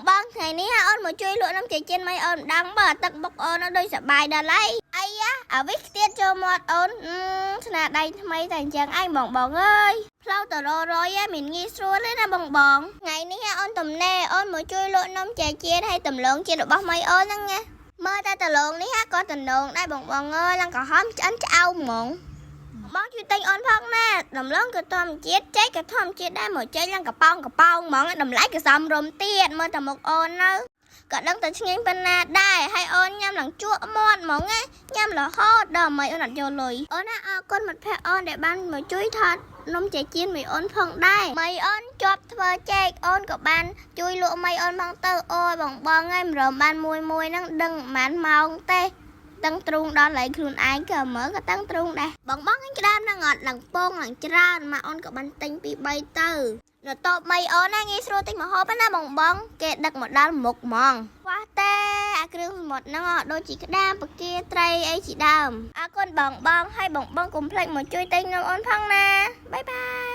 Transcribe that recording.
បងថ្ងៃនេះអូនមកជួយលក់នំចេកចិនមិនអូនដឹងបើទឹកបុកអូនnóដូចសបាយដល់ហើយអីអាវិសទៀតចូលមាត់អូនស្នាដៃថ្មីតែអញ្ចឹងឯងបងអើយផ្លូវទៅរយមានងាយស្រួលទេណាបងថ្ងៃនេះអូនទំនេរអូនមកជួយលក់នំចេកចិនឲ្យតំឡងជាតិរបស់ម៉ៃអូនហ្នឹងណាមើលតែតំឡងនេះក៏តំណងដែរបងអើយឡើងក្រហមឆ្អិនឆ្អៅហ្មងបងជួយទិញអូនផងណាដំឡូងក៏ធម្មជាតិចេកក៏ធម្មជាតិដែរមកចេកឡើងកប៉ោងហ្មងតម្លៃក៏សមរម្យទៀតមើលតែមុខអូននៅក៏ដឹងតែឆ្ងាញ់ប៉ុណ្ណាដែរហើយអូនញ៉ាំឡើងជក់មាត់ហ្មងណាញ៉ាំរហូតដល់មិនអូនអត់យកលុយអូនណាអរគុណមិត្តភក្តិអូនដែលបានមកជួយថតនំចេកចិនមីអូនផងដែរមីអូនជាប់ធ្វើចេកអូនក៏បានជួយលក់មីអូនផងទៅអូយបងហើយមិនរមបានមួយហ្នឹងដឹងប្រហែលម៉ោងទេតឹងទ្រូងដល់ឡៃខ្លួនឯងក៏មើលក៏តឹងទ្រូងដែរបងឯងក្តាមនឹងអត់ឡើងពងឡើងច្រើនម៉ាក់អូនក៏បានទិញពី3ទៅនៅតបមីអូនណាងាយស្រួលទិញមកហូបណាបងគេដឹកមកដល់មុខហ្មងវ៉ាតែអាគ្រឿងសមុទ្រហ្នឹងដូចជាក្តាមបកាត្រីអីជាដើមអរគុណបងហើយបងកុំភ្លេចមកជួយទិញនំអូនផងណាបាយ